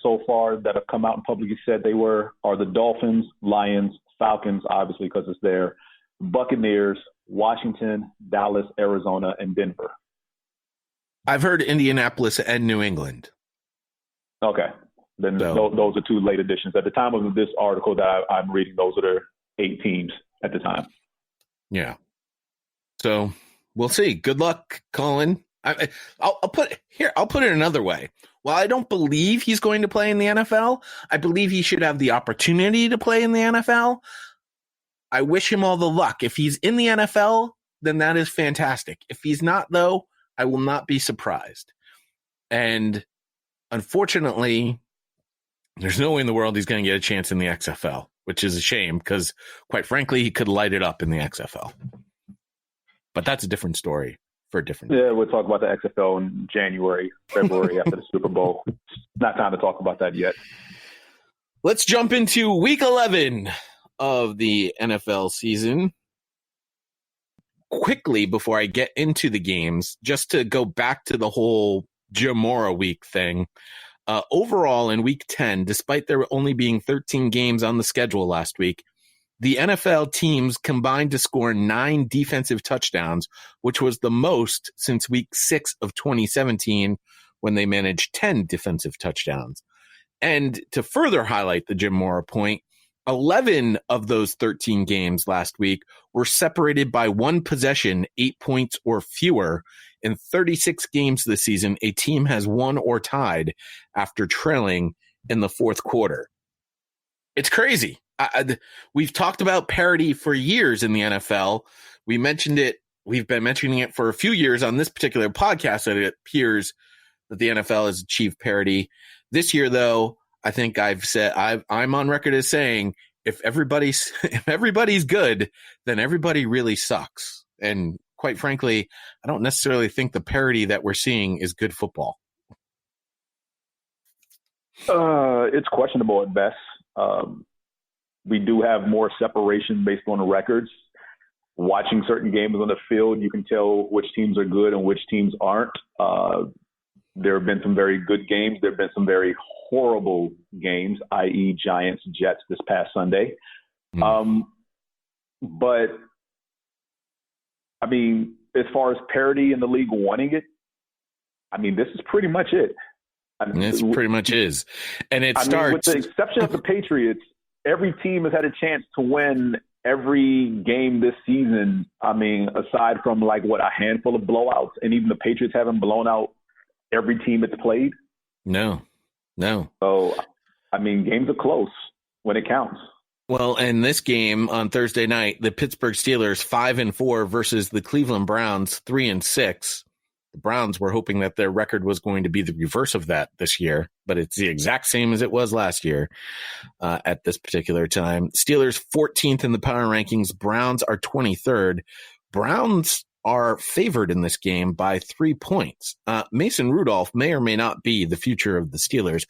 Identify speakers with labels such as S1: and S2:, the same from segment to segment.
S1: so far that have come out and publicly said they are the Dolphins, Lions, Falcons, obviously because it's there, Buccaneers, Washington, Dallas, Arizona, and Denver.
S2: I've heard Indianapolis and New England.
S1: Okay. Then those are two late additions. At the time of this article that I'm reading, those are the 8 teams at the time.
S2: Yeah. So we'll see. Good luck, Colin. I'll put it another way. While I don't believe he's going to play in the NFL, I believe he should have the opportunity to play in the NFL. I wish him all the luck. If he's in the NFL, then that is fantastic. If he's not, though, I will not be surprised. And unfortunately, there's no way in the world he's going to get a chance in the XFL, which is a shame because, quite frankly, he could light it up in the XFL. But that's a different story for a different day.
S1: Yeah, we'll talk about the XFL in January, February after the Super Bowl. It's not time to talk about that yet.
S2: Let's jump into Week 11 of the NFL season. Quickly, before I get into the games, just to go back to the whole Jamora week thing. Overall, in Week 10, despite there only being 13 games on the schedule last week, the NFL teams combined to score 9 defensive touchdowns, which was the most since Week 6 of 2017 when they managed 10 defensive touchdowns. And to further highlight the Jim Mora point, 11 of those 13 games last week were separated by one possession, 8 points or fewer. In 36 games this season, a team has won or tied after trailing in the fourth quarter. It's crazy. We've talked about parity for years in the NFL. We mentioned it. We've been mentioning it for a few years on this particular podcast that it appears that the NFL has achieved parity. This year, though, I think I've said I'm on record as saying if everybody's good, then everybody really sucks. And quite frankly, I don't necessarily think the parity that we're seeing is good football.
S1: It's questionable at best. We do have more separation based on the records. Watching certain games on the field, you can tell which teams are good and which teams aren't. There have been some very good games. There have been some very horrible games, i.e. Giants, Jets this past Sunday. But, I mean, as far as parity in the league wanting it, I mean, this is pretty much it.
S2: This pretty much is. And it starts.
S1: With the exception of the Patriots, every team has had a chance to win every game this season. I mean, aside from a handful of blowouts, and even the Patriots haven't blown out every team it's played. No. So, I mean, games are close when it counts.
S2: Well, in this game on Thursday night, the Pittsburgh Steelers 5-4 versus the Cleveland Browns 3-6. The Browns were hoping that their record was going to be the reverse of that this year, but it's the exact same as it was last year at this particular time. Steelers 14th in the power rankings. Browns are 23rd. Browns are favored in this game by 3 points. Mason Rudolph may or may not be the future of the Steelers,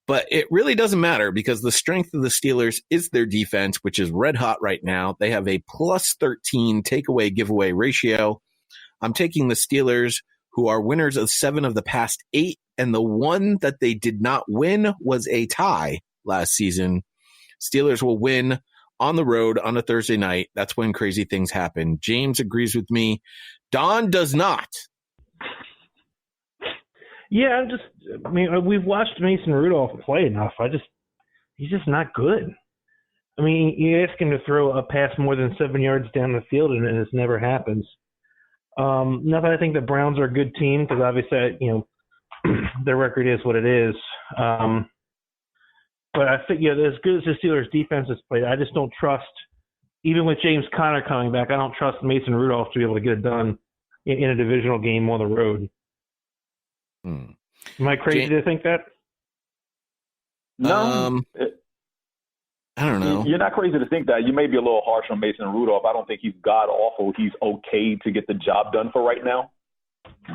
S2: but it really doesn't matter because the strength of the Steelers is their defense, which is red hot right now. They have a +13 takeaway giveaway ratio. I'm taking the Steelers, who are winners of 7 of the past 8, and the one that they did not win was a tie last season. Steelers will win on the road on a Thursday night. That's when crazy things happen. James agrees with me. Don does not.
S3: Yeah, we've watched Mason Rudolph play enough. He's just not good. I mean, you ask him to throw a pass more than 7 yards down the field, and it never happens. Not that I think the Browns are a good team, because obviously, their record is what it is. But I think, as good as the Steelers' defense has played, I just don't trust, even with James Conner coming back, I don't trust Mason Rudolph to be able to get it done in a divisional game on the road. Am I crazy to think that?
S1: No.
S2: I don't know.
S1: You're not crazy to think that. You may be a little harsh on Mason Rudolph. I don't think he's god-awful. He's okay to get the job done for right now.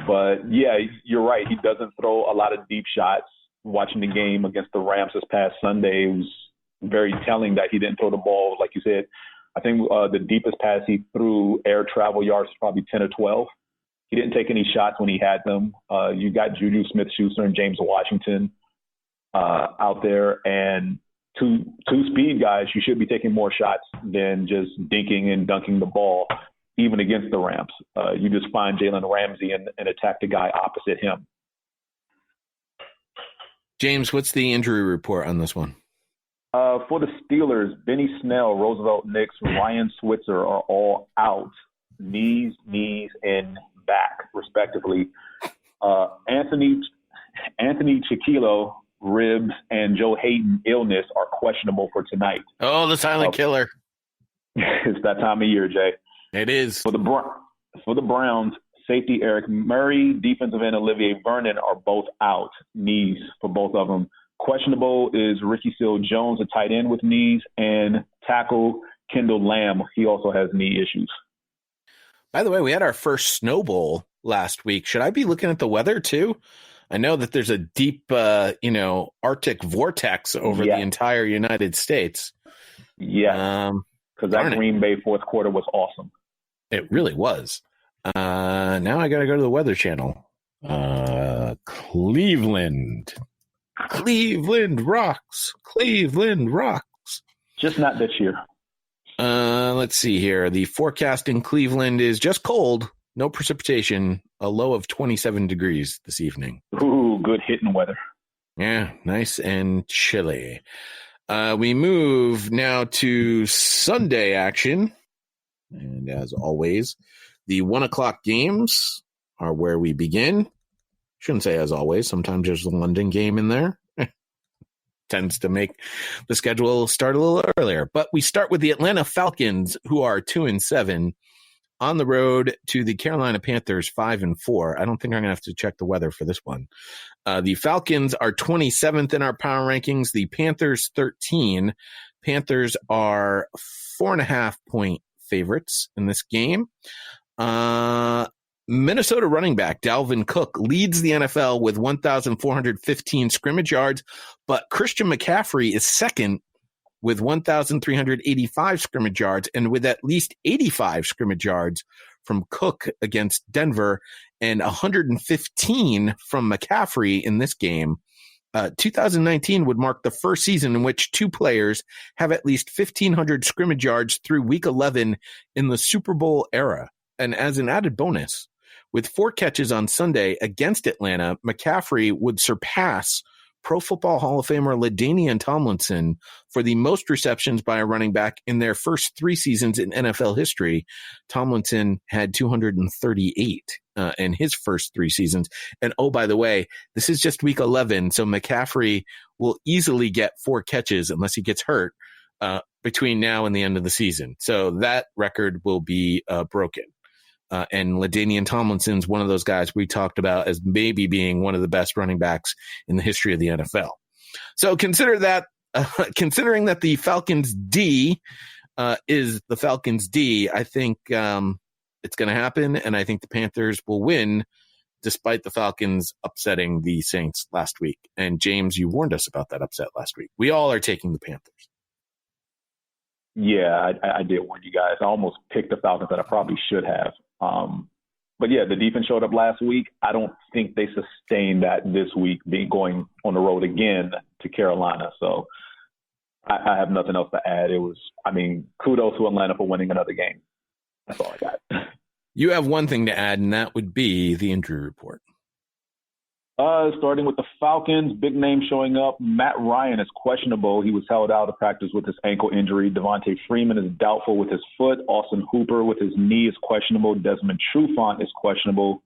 S1: But, yeah, you're right. He doesn't throw a lot of deep shots. Watching the game against the Rams this past Sunday, it was very telling that he didn't throw the ball. Like you said, I think the deepest pass he threw, air travel yards, was probably 10 or 12. He didn't take any shots when he had them. You got Juju Smith-Schuster and James Washington. out there, and two speed guys, you should be taking more shots than just dinking and dunking the ball, even against the Rams. You just find Jalen Ramsey and attack the guy opposite him.
S2: James, what's the injury report on this one?
S1: For the Steelers, Benny Snell, Roosevelt Nix, Ryan Switzer are all out, knees, and back, respectively. Anthony Chiquilo, ribs, and Joe Hayden, illness, are questionable for tonight.
S2: Oh, the silent killer.
S1: It's that time of year, Jay.
S2: It is.
S1: For the Browns, safety Eric Murray, defensive end Olivier Vernon are both out, knees for both of them. Questionable is Ricky Seals-Jones, a tight end with knees, and tackle Kendall Lamb. He also has knee issues.
S2: By the way, we had our first snow bowl last week. Should I be looking at the weather too? I know that there's a deep, Arctic vortex over the entire United States.
S1: Yeah, because that Green Bay fourth quarter was awesome.
S2: It really was. Now I got to go to the Weather Channel. Cleveland rocks. Cleveland rocks.
S1: Just not this year.
S2: Let's see here. The forecast in Cleveland is just cold, no precipitation, a low of 27 degrees this evening.
S1: Ooh, good hitting weather.
S2: Yeah, nice and chilly. We move now to Sunday action. And as always, the 1:00 games are where we begin. Shouldn't say as always. Sometimes there's a London game in there. Tends to make the schedule start a little earlier. But we start with the Atlanta Falcons, who are 2-7, on the road to the Carolina Panthers, 5-4. I don't think I'm going to have to check the weather for this one. The Falcons are 27th in our power rankings. The Panthers, 13. Panthers are 4.5-point favorites in this game. Minnesota running back Dalvin Cook leads the NFL with 1,415 scrimmage yards, but Christian McCaffrey is second with 1,385 scrimmage yards and with at least 85 scrimmage yards from Cook against Denver and 115 from McCaffrey in this game. 2019 would mark the first season in which two players have at least 1,500 scrimmage yards through Week 11 in the Super Bowl era. And as an added bonus, with 4 catches on Sunday against Atlanta, McCaffrey would surpass Pro Football Hall of Famer LaDainian Tomlinson for the most receptions by a running back in their first 3 seasons in NFL history. Tomlinson had 238 in his first 3 seasons. And oh, by the way, this is just Week 11, so McCaffrey will easily get 4 catches unless he gets hurt between now and the end of the season. So that record will be broken. And LaDainian Tomlinson's one of those guys we talked about as maybe being one of the best running backs in the history of the NFL. So considering that the Falcons D is the Falcons D, I think it's going to happen, and I think the Panthers will win despite the Falcons upsetting the Saints last week. And James, you warned us about that upset last week. We all are taking the Panthers.
S1: Yeah, I did warn you guys. I almost picked the Falcons that I probably should have. But yeah, the defense showed up last week. I don't think they sustained that this week, going on the road again to Carolina. So I have nothing else to add. Kudos to Atlanta for winning another game. That's all I got.
S2: You have one thing to add, and that would be the injury report.
S1: Starting with the Falcons, big name showing up. Matt Ryan is questionable. He was held out of practice with his ankle injury. Devontae Freeman is doubtful with his foot. Austin Hooper with his knee is questionable. Desmond Trufant is questionable.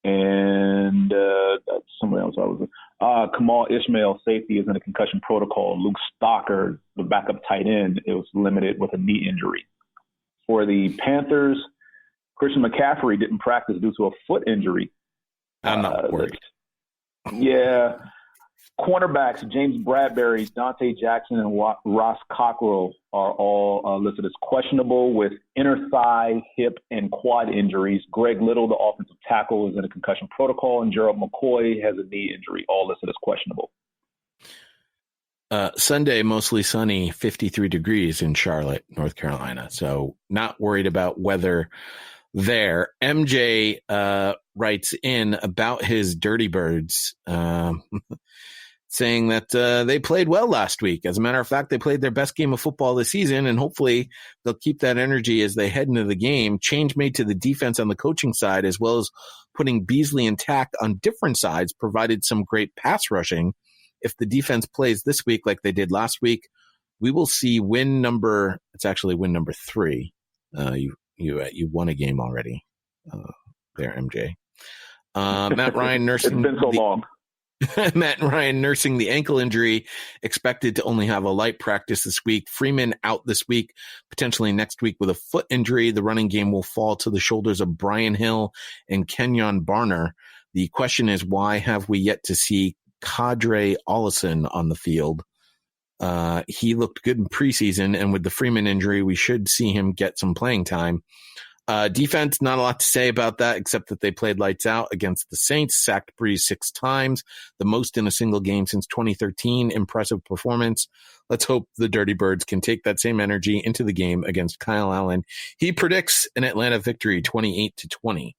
S1: And somebody else. Kamal Ishmael, safety, is in a concussion protocol. Luke Stocker, the backup tight end, it was limited with a knee injury. For the Panthers, Christian McCaffrey didn't practice due to a foot injury.
S2: I'm not worried.
S1: Yeah. Cornerbacks, James Bradbury, Dante Jackson, and Ross Cockrell are all listed as questionable with inner thigh, hip, and quad injuries. Greg Little, the offensive tackle, is in a concussion protocol, and Gerald McCoy has a knee injury, all listed as questionable.
S2: Sunday, mostly sunny, 53 degrees in Charlotte, North Carolina. So not worried about weather there. MJ writes in about his Dirty Birds. saying that they played well last week. As a matter of fact, they played their best game of football this season, and hopefully they'll keep that energy as they head into the game. Change made to the defense on the coaching side, as well as putting Beasley and Tack on different sides, provided some great pass rushing. If the defense plays this week like they did last week, we will see win number 3. You won a game already there, MJ. Matt Ryan nursing.
S1: It's been so long.
S2: Matt Ryan nursing the ankle injury, expected to only have a light practice this week. Freeman out this week, potentially next week with a foot injury. The running game will fall to the shoulders of Brian Hill and Kenyon Barner. The question is, why have we yet to see Kadre Ollison on the field? He looked good in preseason, and with the Freeman injury, we should see him get some playing time. Defense, not a lot to say about that, except that they played lights out against the Saints, sacked Breeze 6 times, the most in a single game since 2013. Impressive performance. Let's hope the Dirty Birds can take that same energy into the game against Kyle Allen. He predicts an Atlanta victory 28-20.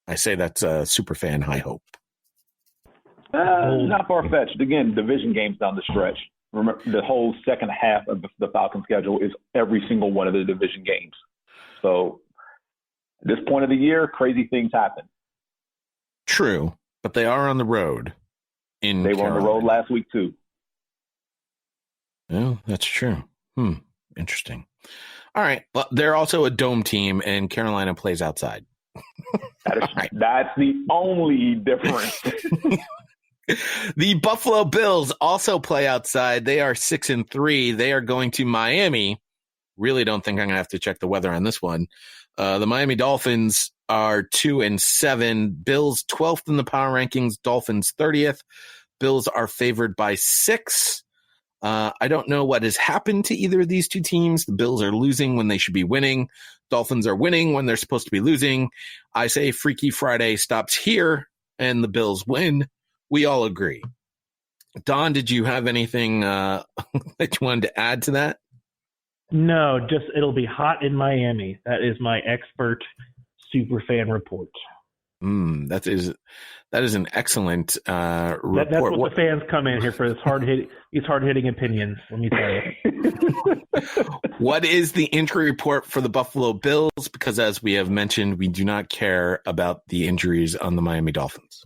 S2: I say that's a super fan high hope.
S1: Not far-fetched. Again, division games down the stretch. Remember, the whole second half of the Falcons schedule is every single one of the division games. So at this point of the year, crazy things happen.
S2: True, but they are on the road. They
S1: were on the road last week, too.
S2: Oh, that's true. Interesting. All right. But they're also a dome team, and Carolina plays outside.
S1: That's the only difference.
S2: The Buffalo Bills also play outside. They are 6-3. They are going to Miami. Really don't think I'm going to have to check the weather on this one. The Miami Dolphins are 2-7. Bills 12th in the power rankings. Dolphins 30th. Bills are favored by 6. I don't know what has happened to either of these two teams. The Bills are losing when they should be winning. Dolphins are winning when they're supposed to be losing. I say Freaky Friday stops here and the Bills win. We all agree. Don, did you have anything that you wanted to add to that?
S3: No, just it'll be hot in Miami. That is my expert super fan report.
S2: That is an excellent report.
S3: That's what the fans come in here for. These hard hitting opinions. Let me tell you.
S2: What is the injury report for the Buffalo Bills? Because as we have mentioned, we do not care about the injuries on the Miami Dolphins.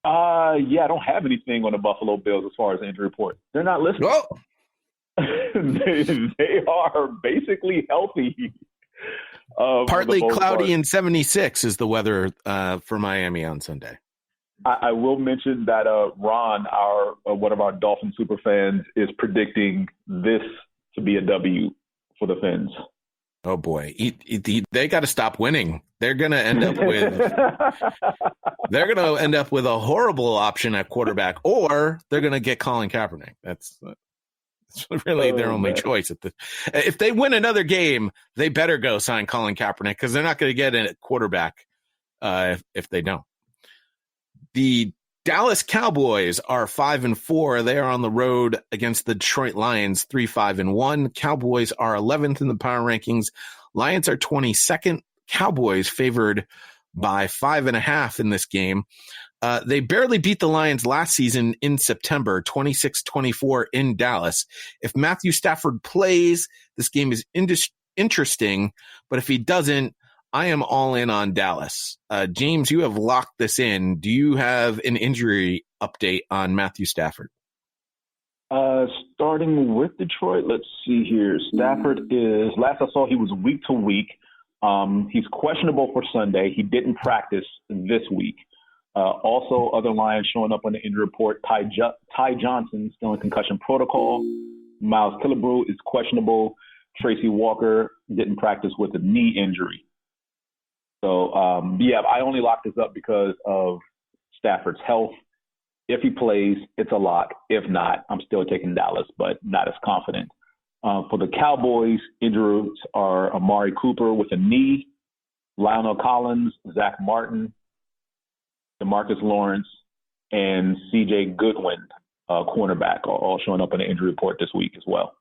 S1: I don't have anything on the Buffalo Bills as far as the injury report. They're not listening.
S2: Oh.
S1: they are basically healthy.
S2: Partly cloudy and 76 is the weather for Miami on Sunday.
S1: I will mention that Ron, one of our Dolphin super fans, is predicting this to be a W for the Fins.
S2: Oh boy, they got to stop winning. They're going to end up with a horrible option at quarterback, or they're going to get Colin Kaepernick. That's really their only choice. If they win another game, they better go sign Colin Kaepernick because they're not going to get a quarterback if they don't. The Dallas Cowboys are 5-4. They are on the road against the Detroit Lions, 3-5-1. Cowboys are 11th in the power rankings. Lions are 22nd. Cowboys favored by 5.5 in this game. They barely beat the Lions last season in September, 26-24 in Dallas. If Matthew Stafford plays, this game is interesting, but if he doesn't, I am all in on Dallas. James, you have locked this in. Do you have an injury update on Matthew Stafford?
S1: Starting with Detroit, let's see here. Stafford is, last I saw, he was week to week. He's questionable for Sunday. He didn't practice this week. Also, other Lions showing up on the injury report. Ty Johnson still in concussion protocol. Miles Killebrew is questionable. Tracy Walker didn't practice with a knee injury. So, I only locked this up because of Stafford's health. If he plays, it's a lock. If not, I'm still taking Dallas, but not as confident. For the Cowboys, injuries are Amari Cooper with a knee, Lionel Collins, Zach Martin, DeMarcus Lawrence, and C.J. Goodwin, cornerback, are all showing up in the injury report this week as well.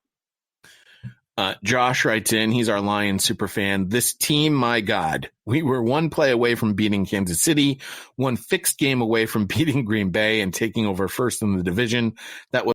S2: Josh writes in, he's our Lions super fan. This team, my God, we were one play away from beating Kansas City, one fixed game away from beating Green Bay and taking over first in the division. That was